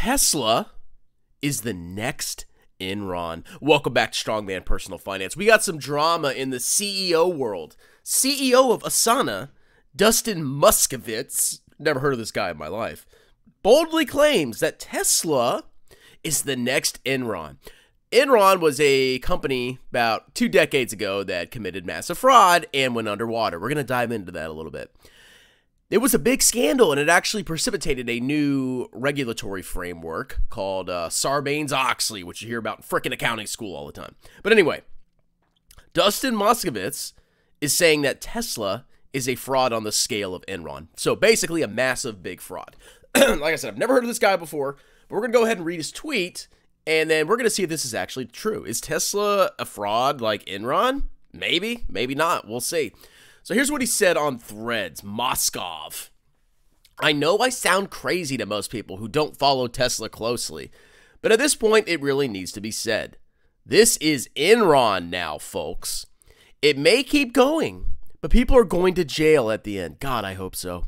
Tesla is the next Enron. Welcome back to Strongman Personal Finance. We got some drama in the CEO world. CEO of Asana, Dustin Moskovitz, never heard of this guy in my life, boldly claims that Tesla is the next Enron. Enron was a company about 2 decades ago that committed massive fraud and went underwater. We're going to dive into that a little bit. It was a big scandal, and it actually precipitated a new regulatory framework called Sarbanes-Oxley, which you hear about in frickin' accounting school all the time. But anyway, Dustin Moskovitz is saying that Tesla is a fraud on the scale of Enron. So basically a massive, big fraud. Like I said, I've never heard of this guy before, but we're going to go ahead and read his tweet, and then we're going to see if this is actually true. Is Tesla a fraud like Enron? Maybe, maybe not. We'll see. So here's what he said on Threads. Moskov. I know I sound crazy to most people who don't follow Tesla closely, but at this point, it really needs to be said. This is Enron now, folks. It may keep going, but people are going to jail at the end. God, I hope so.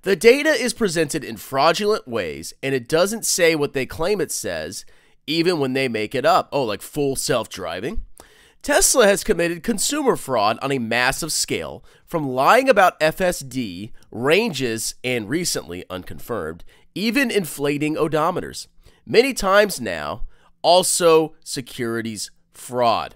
The data is presented in fraudulent ways, and it doesn't say what they claim it says, even when they make it up. Oh, like full self-driving? Tesla has committed consumer fraud on a massive scale, from lying about FSD, ranges, and recently, unconfirmed, even inflating odometers. Many times now, also securities fraud.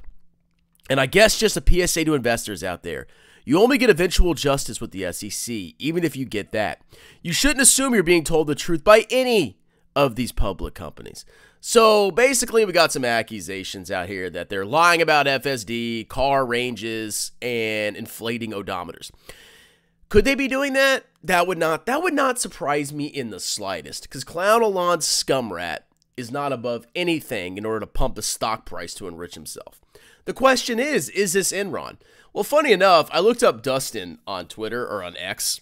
And I guess just a PSA to investors out there. You only get eventual justice with the SEC, even if you get that. You shouldn't assume you're being told the truth by any of these public companies. So basically, we got some accusations out here that they're lying about FSD, car ranges, and inflating odometers. Could they be doing that? That would not surprise me in the slightest, because Clown Elon's scumrat is not above anything in order to pump a stock price to enrich himself. The question is this Enron? Well, funny enough, I looked up Dustin on Twitter or on X,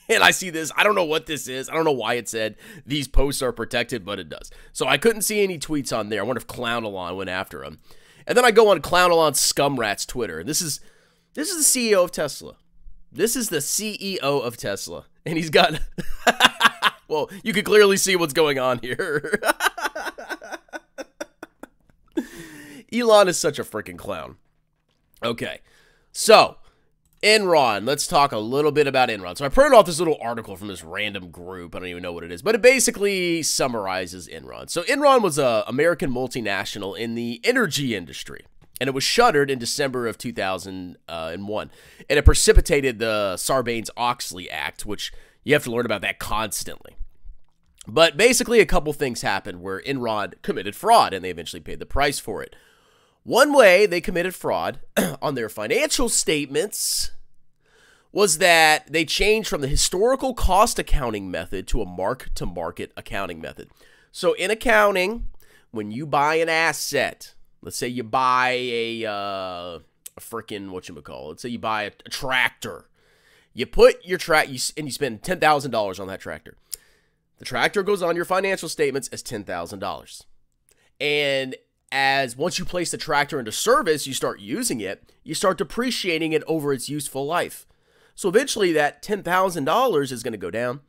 and I see this. I don't know what this is. I don't know why it said these posts are protected, but it does. So I couldn't see any tweets on there. I wonder if Clown Elon went after him. And then I go on Clown Elon's Scumrat's Twitter. This is the CEO of Tesla. This is the CEO of Tesla. And he's got, well, you can clearly see what's going on here. Elon is such a freaking clown. Okay, so Enron, let's talk a little bit about Enron. So I printed off this little article from this random group. I don't even know what it is, but it basically summarizes Enron. So Enron was an American multinational in the energy industry, and it was shuttered in December of 2001. And it precipitated the Sarbanes-Oxley Act, which you have to learn about that constantly. But basically a couple things happened where Enron committed fraud, and they eventually paid the price for it. One way they committed fraud on their financial statements was that they changed from the historical cost accounting method to a mark-to-market accounting method. So in accounting, when you buy an asset, let's say you buy a freaking, let's say you buy a tractor. You put your and you spend $10,000 on that tractor. The tractor goes on your financial statements as $10,000. And once you place the tractor into service, you start using it, you start depreciating it over its useful life. So eventually that $10,000 is going to go down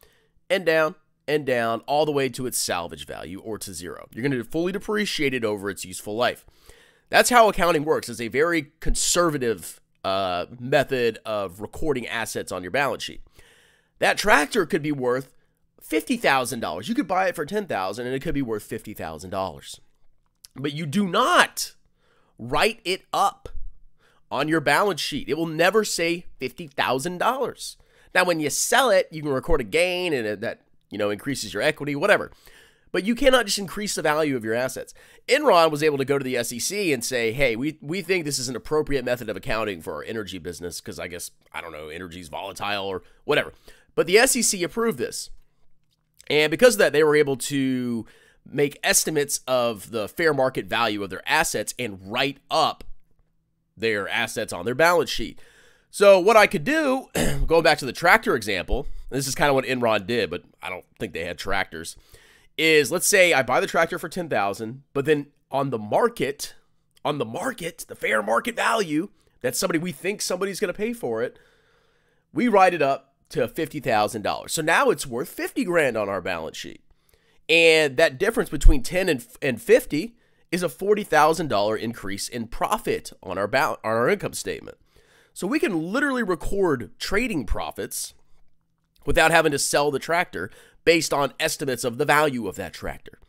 and down and down all the way to its salvage value or to zero. You're going to fully depreciate it over its useful life. That's how accounting works. It's a very conservative method of recording assets on your balance sheet. That tractor could be worth $50,000. You could buy it for $10,000 and it could be worth $50,000. But you do not write it up on your balance sheet. It will never say $50,000. Now, when you sell it, you can record a gain and that, increases your equity, whatever. But you cannot just increase the value of your assets. Enron was able to go to the SEC and say, hey, we think this is an appropriate method of accounting for our energy business because energy is volatile or whatever. But the SEC approved this. And because of that, they were able to make estimates of the fair market value of their assets and write up their assets on their balance sheet. So what I could do, going back to the tractor example, this is kind of what Enron did, but I don't think they had tractors, is let's say I buy the tractor for $10,000, but then on the market, the fair market value that we think somebody's going to pay for it, we write it up to $50,000. So now it's worth $50,000 on our balance sheet. And that difference between 10 and 50 is a $40,000 increase in profit on our income statement. So we can literally record trading profits without having to sell the tractor based on estimates of the value of that tractor.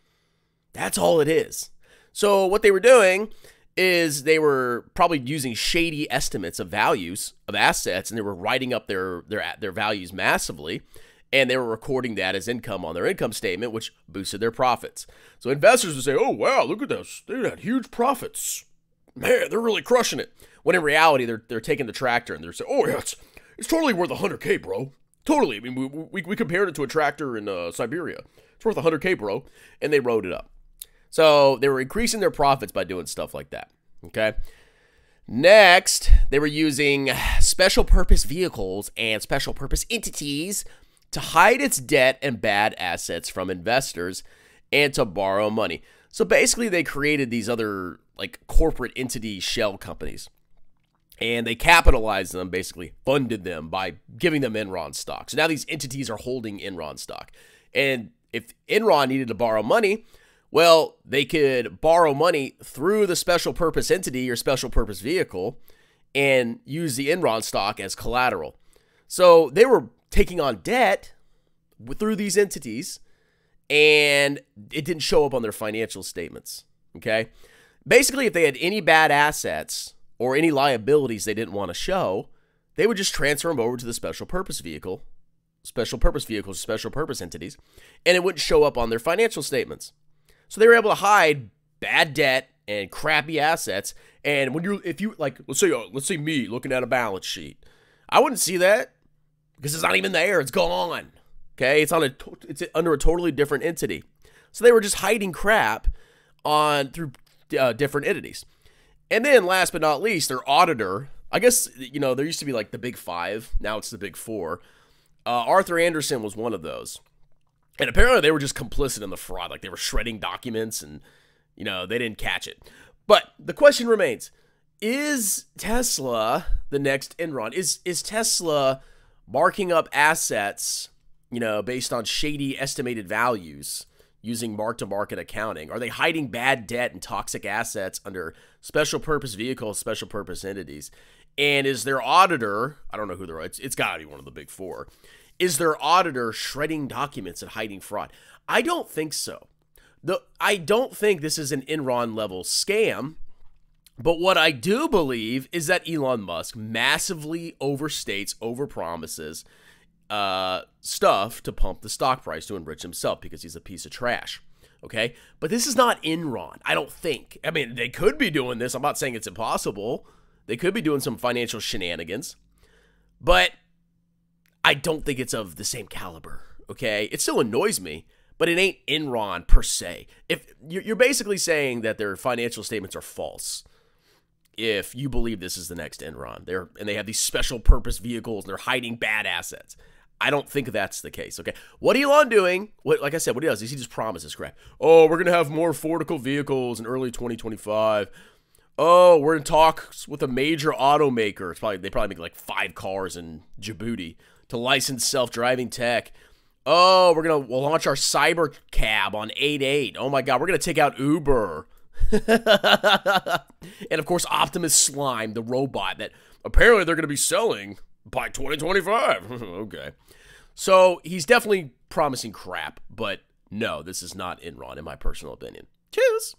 That's all it is. So what they were doing is they were probably using shady estimates of values of assets, and they were writing up their values massively, and they were recording that as income on their income statement, which boosted their profits. So investors would say, oh, wow, look at this. They had huge profits. Man, they're really crushing it. When in reality, they're taking the tractor and they're saying, oh, yeah, it's totally worth $100K, bro. Totally. I mean, we compared it to a tractor in Siberia. It's worth $100K, bro. And they wrote it up. So they were increasing their profits by doing stuff like that. Okay. Next, they were using special purpose vehicles and special purpose entities to hide its debt and bad assets from investors and to borrow money. So basically, they created these other like corporate entity shell companies. And they capitalized them, basically funded them by giving them Enron stock. So now these entities are holding Enron stock. And if Enron needed to borrow money, well, they could borrow money through the special purpose entity or special purpose vehicle and use the Enron stock as collateral. So they were taking on debt through these entities, and it didn't show up on their financial statements. Okay? Basically, if they had any bad assets or any liabilities they didn't want to show, they would just transfer them over to the special purpose vehicles, special purpose entities, and it wouldn't show up on their financial statements. So they were able to hide bad debt and crappy assets. And let's say me looking at a balance sheet, I wouldn't see that because it's not even there. It's gone. Okay, it's under a totally different entity. So they were just hiding crap through different entities. And then last but not least, their auditor, I guess, there used to be like the big five. Now it's the big four. Arthur Andersen was one of those. And apparently they were just complicit in the fraud. Like they were shredding documents and, they didn't catch it. But the question remains, is Tesla the next Enron? Is Tesla marking up assets, based on shady estimated values using mark-to-market accounting? Are they hiding bad debt and toxic assets under special purpose vehicles, special purpose entities? And is their auditor, I don't know who they're, it's got to be one of the big four, is their auditor shredding documents and hiding fraud? I don't think so. I don't think this is an Enron level scam, but what I do believe is that Elon Musk massively overstates, overpromises stuff to pump the stock price to enrich himself because he's a piece of trash. Okay? But this is not Enron, I don't think. I mean, they could be doing this. I'm not saying it's impossible. They could be doing some financial shenanigans, but I don't think it's of the same caliber, okay? It still annoys me, but it ain't Enron per se. If you're basically saying that their financial statements are false, if you believe this is the next Enron, and they have these special purpose vehicles and they're hiding bad assets. I don't think that's the case, okay? What Elon doing, like I said, what he does is he just promises crap. Oh, we're going to have more affordable vehicles in early 2025. Oh, we're in talks with a major automaker. They probably make like 5 cars in Djibouti to license self-driving tech. Oh, we'll launch our cyber cab on 8/8. Oh my God, we're gonna take out Uber. And of course, Optimus Slime, the robot that apparently they're gonna be selling by 2025. Okay, so he's definitely promising crap, but no, this is not Enron in my personal opinion. Cheers.